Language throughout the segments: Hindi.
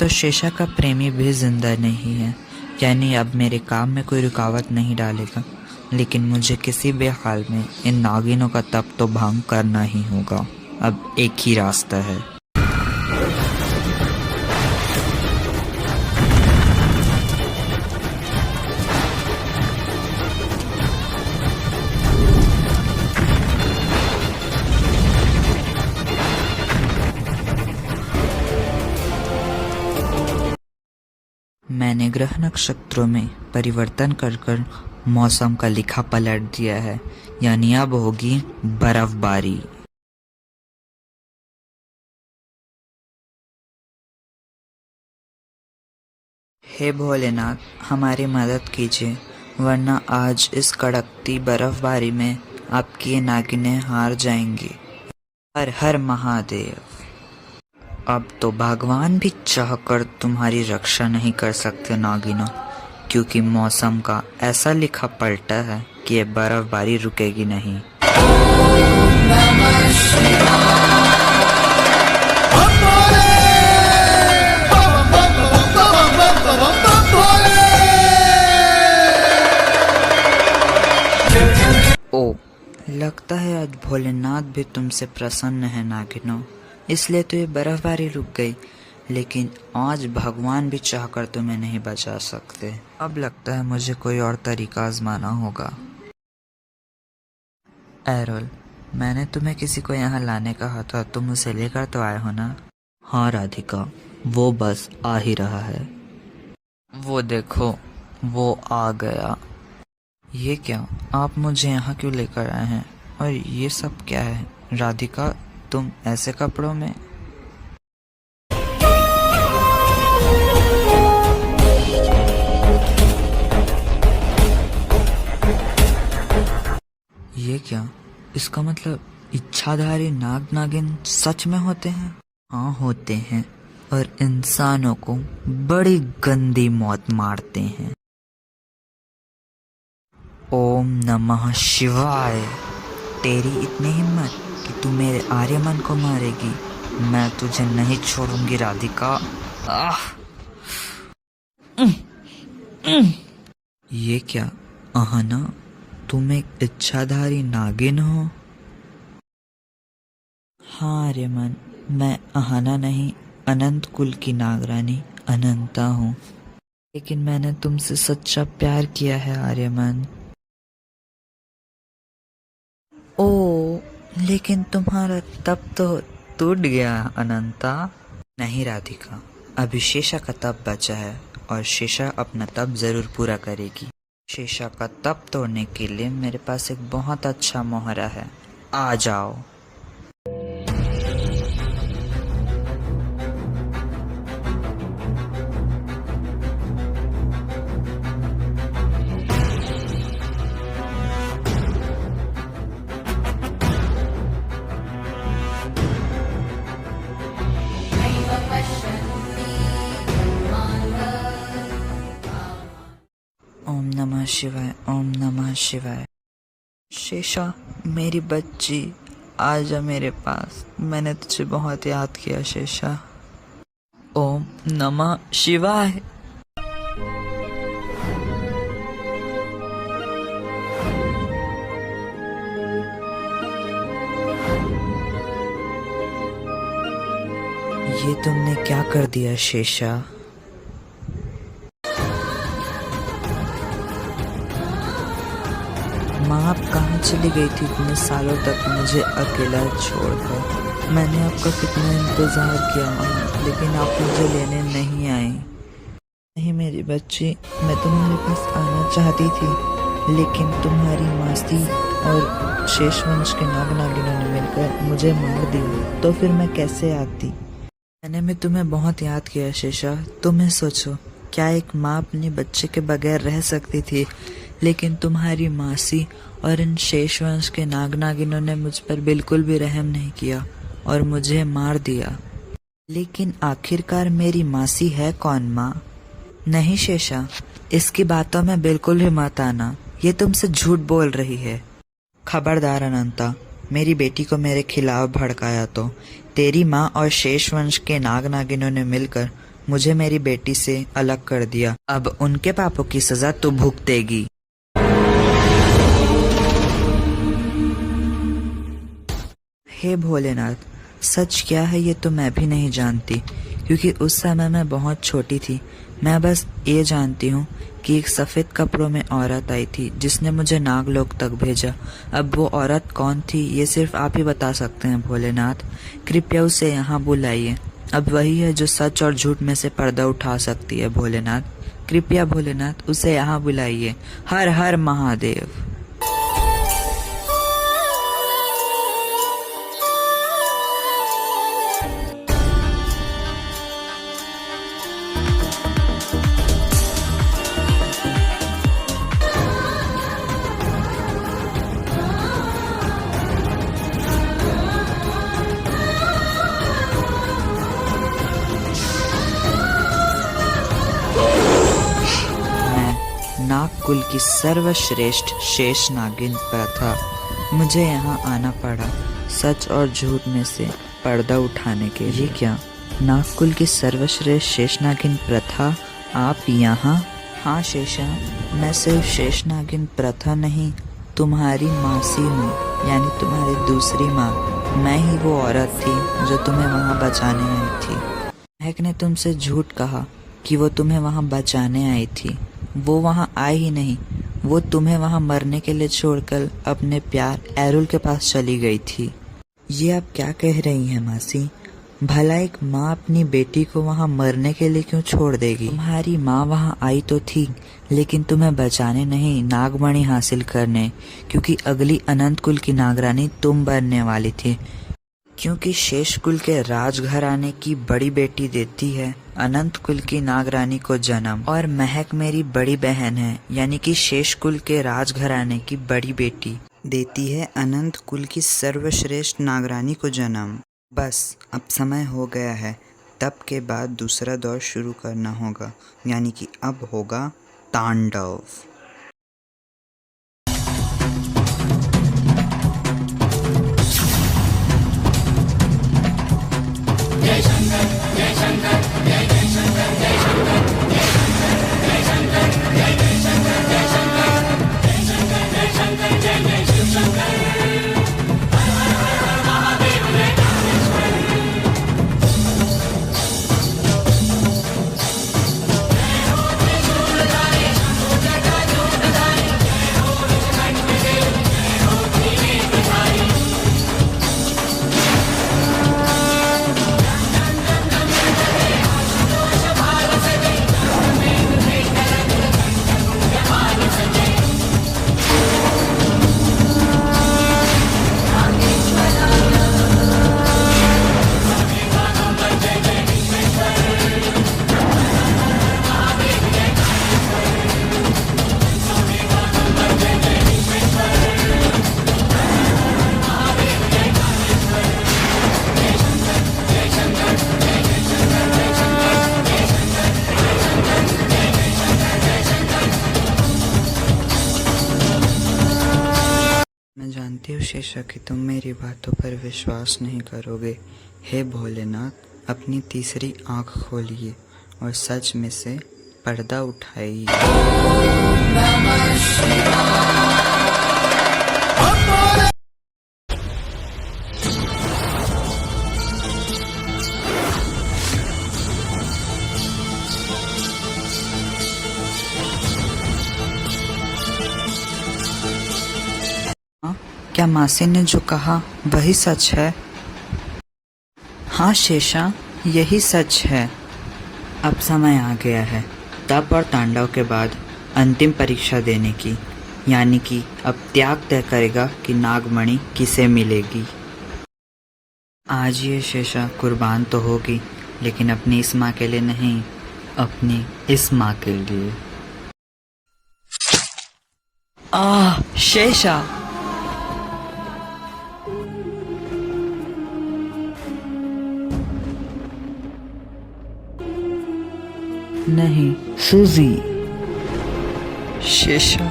तो शेषा का प्रेमी भी जिंदा नहीं है, यानी अब मेरे काम में कोई रुकावट नहीं डालेगा। लेकिन मुझे किसी भी हाल में इन नागिनों का तप तो भंग करना ही होगा। अब एक ही रास्ता है। मैंने ग्रह नक्षत्रों में परिवर्तन कर मौसम का लिखा पलट दिया है, यानी अब होगी बर्फबारी। हे भोलेनाथ, हमारी मदद कीजिए, वरना आज इस कड़कती बर्फबारी में आपकी ये नागिनें हार जाएंगी। हर हर महादेव। अब तो भगवान भी चाहकर तुम्हारी रक्षा नहीं कर सकते नागिनों, क्योंकि मौसम का ऐसा लिखा पलटा है कि ये बर्फबारी रुकेगी नहीं। ओ, लगता है आज भोलेनाथ भी तुमसे प्रसन्न है नागिनों, इसलिए तो ये बर्फबारी रुक गई। लेकिन आज भगवान भी चाहकर तुम्हें नहीं बचा सकते। अब लगता है मुझे कोई और तरीका आजमाना होगा। एरोल, मैंने तुम्हें किसी को यहाँ लाने कहा था, तुम उसे लेकर तो आए हो ना? हाँ राधिका, वो बस आ ही रहा है। वो देखो, वो आ गया। ये क्या, आप मुझे यहाँ क्यों लेकर आए हैं? और ये सब क्या है? राधिका, तुम ऐसे कपड़ों में? ये क्या, इसका मतलब इच्छाधारी नाग नागिन सच में होते हैं? हाँ होते हैं, और इंसानों को बड़ी गंदी मौत मारते हैं। ओम नमः शिवाय। तेरी इतनी हिम्मत कि तू मेरे आर्यमन को मारेगी? मैं तुझे नहीं छोड़ूंगी राधिका। ये क्या आहना, तुम एक इच्छाधारी नागिन हो? हाँ आर्यमन, मैं आहना नहीं, अनंत कुल की नागरानी अनंता हूँ। लेकिन मैंने तुमसे सच्चा प्यार किया है आर्यमन। ओ, लेकिन तुम्हारा तप तो टूट गया अनंता। नहीं राधिका, अभी शेषा का तप बचा है और शेषा अपना तप जरूर पूरा करेगी। शेषा का तप तोड़ने के लिए मेरे पास एक बहुत अच्छा मोहरा है, आ जाओ। ओम नमः शिवाय, ओम नमः शिवाय। शेषा, मेरी बच्ची, आजा मेरे पास, मैंने तुझे बहुत याद किया शेषा। ओम नमः शिवाय। ये तुमने क्या कर दिया शेषा? माँ, आप कहाँ चली गई थी इतने सालों तक मुझे अकेला छोड़कर? मैंने आपका कितना इंतजार किया माँ, लेकिन आप मुझे लेने नहीं आई। नहीं मेरी बच्ची, मैं तुम्हारे पास आना चाहती थी, लेकिन तुम्हारी मासी और शेषवंश के नाग नागिनों ने मिलकर मुझे मार दिया, तो फिर मैं कैसे आती? मैंने भी तुम्हें बहुत याद किया शेषा। तुम्हें सोचो, क्या एक माँ अपने बच्चे के बगैर रह सकती थी? लेकिन तुम्हारी मासी और इन शेषवंश के नाग नागिनों ने मुझ पर बिल्कुल भी रहम नहीं किया और मुझे मार दिया। लेकिन आखिरकार मेरी मासी है कौन माँ? नहीं शेषा, इसकी बातों में बिल्कुल भी मत आना, ये तुमसे झूठ बोल रही है। खबरदार अनंता, मेरी बेटी को मेरे खिलाफ भड़काया तो तेरी माँ और शेषवंश के नाग नागिनों ने मिलकर मुझे मेरी बेटी से अलग कर दिया। अब उनके पापों की सजा तू भुगतेगी। हे भोलेनाथ, सच क्या है ये तो मैं भी नहीं जानती, क्योंकि उस समय मैं बहुत छोटी थी। मैं बस ये जानती हूँ कि एक सफ़ेद कपड़ों में औरत आई थी जिसने मुझे नागलोक तक भेजा। अब वो औरत कौन थी ये सिर्फ आप ही बता सकते हैं भोलेनाथ। कृपया उसे यहाँ बुलाइए। अब वही है जो सच और झूठ में से पर्दा उठा सकती है भोलेनाथ। कृपया भोलेनाथ उसे यहाँ बुलाइए। हर हर महादेव। नागकुल की सर्वश्रेष्ठ शेष नागिन प्रथा। मुझे यहाँ आना पड़ा सच और झूठ में से पर्दा उठाने के लिए। क्या नागकुल की सर्वश्रेष्ठ शेष नागिन प्रथा आप यहाँ? हाँ शेषा, मैं सिर्फ शेष नागिन प्रथा नहीं, तुम्हारी मासी हूँ, यानी तुम्हारी दूसरी माँ। मैं ही वो औरत थी जो तुम्हें वहाँ बचाने आई थी। महक ने तुमसे झूठ कहा कि वो तुम्हें वहाँ बचाने आई थी। वो वहाँ आई ही नहीं, वो तुम्हें वहाँ मरने के लिए छोड़कर अपने प्यार एरुल के पास चली गई थी। ये आप क्या कह रही हैं मासी? भला एक माँ अपनी बेटी को वहाँ मरने के लिए क्यों छोड़ देगी? तुम्हारी माँ वहाँ आई तो थी, लेकिन तुम्हें बचाने नहीं, नागमणि हासिल करने, क्योंकि अगली अनंत कुल की नागरानी तुम बनने वाली थी। क्योंकि शेष कुल के राजघराने की बड़ी बेटी देती है अनंत कुल की नागरानी को जन्म, और महक मेरी बड़ी बहन है, यानी कि शेष कुल के राजघराने की बड़ी बेटी देती है अनंत कुल की सर्वश्रेष्ठ नागरानी को जन्म। बस अब समय हो गया है, तब के बाद दूसरा दौर शुरू करना होगा, यानी कि अब होगा तांडव। मैं जानती हूँ शेषा कि तुम मेरी बातों पर विश्वास नहीं करोगे। हे भोलेनाथ, अपनी तीसरी आँख खोलिए और सच में से पर्दा उठाइए। क्या मासी ने जो कहा वही सच है? हाँ शेषा, यही सच है। अब समय आ गया है तप और तांडव के बाद अंतिम परीक्षा देने की, यानी कि अब त्याग तय करेगा कि नागमणि किसे मिलेगी। आज ये शेषा कुर्बान तो होगी, लेकिन अपनी इस माँ के लिए नहीं, अपनी इस माँ के लिए। शेषा, नहीं सूजी। शेषा,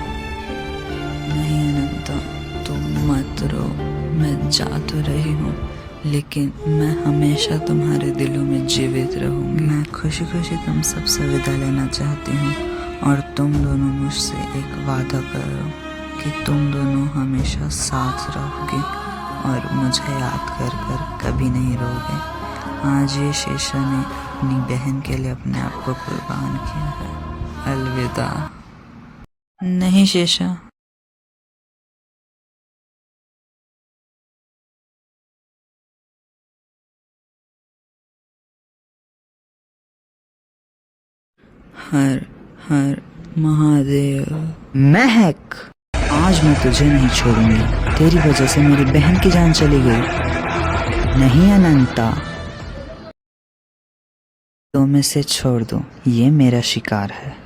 नहीं अनंता, तुम मत रो, मैं जा तो रही हूँ, लेकिन मैं हमेशा तुम्हारे दिलों में जीवित रहूंगी। मैं खुशी खुशी तुम सबसे विदा लेना चाहती हूँ और तुम दोनों मुझसे एक वादा करो कि तुम दोनों हमेशा साथ रहोगे और मुझे याद कर कर कभी नहीं रोगे। आज ये शेषा ने अपनी बहन के लिए अपने आप को कुर्बान किया है। अलविदा। नहीं शेषा। हर हर महादेव। महक, आज मैं तुझे नहीं छोड़ूंगी। तेरी वजह से मेरी बहन की जान चली गई। नहीं अनंता, तो मैं इसे छोड़ दूं, ये मेरा शिकार है।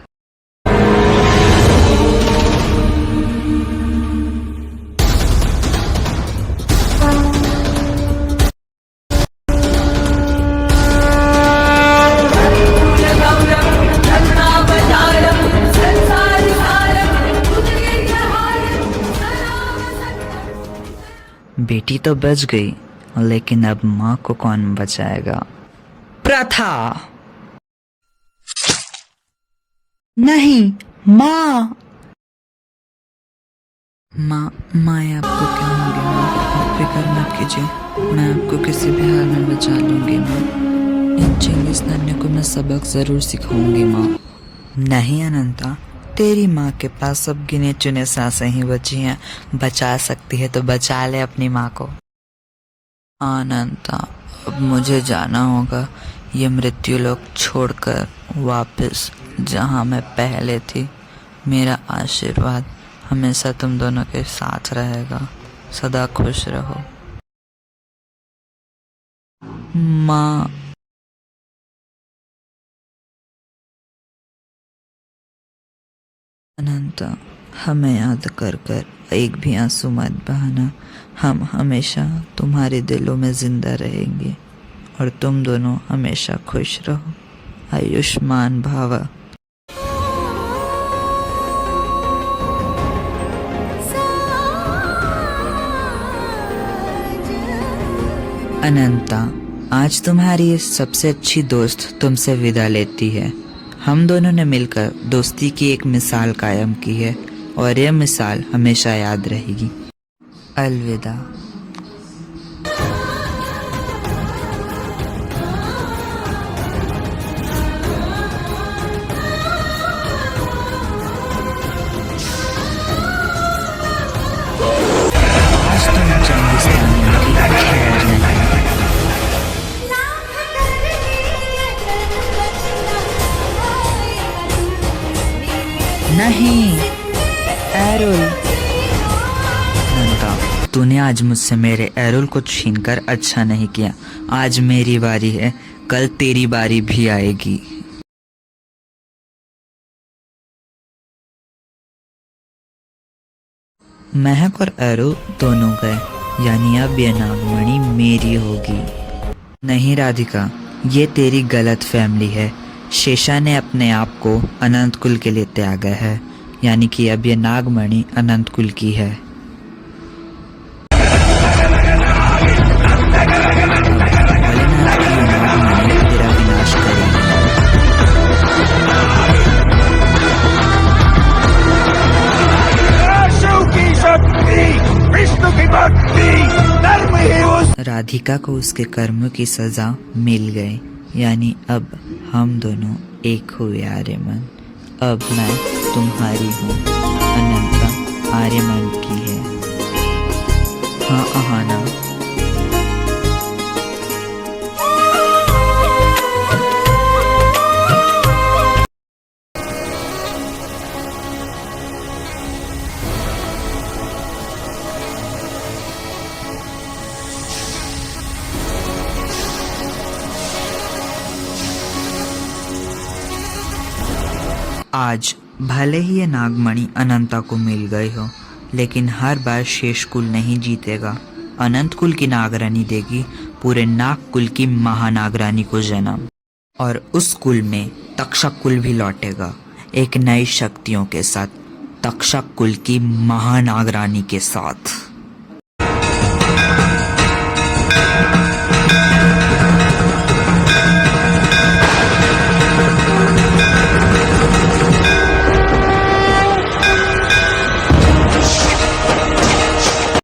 बेटी तो बच गई, लेकिन अब माँ को कौन बचाएगा? प्रथा। नहीं, माँ। माँ, मैं आपको कहूँगी माँ, आप फिक्र मत कीजिए, मैं आपको किसी भी हाल में बचा लूंगी माँ। इन चंगेज नन्हे को मैं सबक जरूर सिखाऊंगी माँ। नहीं अनंता, तेरी माँ के पास सब गिने चुने सांसें ही बची हैं। बचा सकती है तो बचा ले अपनी माँ को। अनंता, अब मुझे जाना होगा, ये मृत्यु लोक छोड़कर वापस जहाँ मैं पहले थी। मेरा आशीर्वाद हमेशा तुम दोनों के साथ रहेगा। सदा खुश रहो माँ। अनंता, हमें याद कर कर एक भी आंसू मत बहाना। हम हमेशा तुम्हारे दिलों में जिंदा रहेंगे और तुम दोनों हमेशा खुश रहो। आयुष्मान भव। अनंता, आज तुम्हारी सबसे अच्छी दोस्त तुमसे विदा लेती है। हम दोनों ने मिलकर दोस्ती की एक मिसाल कायम की है और यह मिसाल हमेशा याद रहेगी। अलविदा। आज तुम चंगिस्तान की खैर नहीं। एरुल। नंदा, तूने आज मुझसे मेरे एरुल को छीनकर अच्छा नहीं किया। आज मेरी बारी है, कल तेरी बारी भी आएगी। महक और एरुल दोनों गए, यानी अब ये नागमणि मेरी होगी। नहीं राधिका, ये तेरी गलत फैमिली है। शेषा ने अपने आप को अनंत कुल के लिए त्यागा है, यानी कि अब ये नागमणि अनंत कुल की है। भोलेनाथ की ये नागमणि तेरा विनाश करेगी। राधिका को उसके कर्मों की सजा मिल गई, यानी अब हम दोनों एक हुए आर्यमन। अब मैं तुम्हारी हूँ, अनंता आर्यमन की है। हाँ अहाना। आज भले ही ये नागमणि अनंता को मिल गई हो, लेकिन हर बार शेष कुल नहीं जीतेगा। अनंत कुल की नागरानी देगी पूरे नाग कुल की महानागरानी को जन्म, और उस कुल में तक्षक कुल भी लौटेगा एक नई शक्तियों के साथ, तक्षक कुल की महानागरानी के साथ।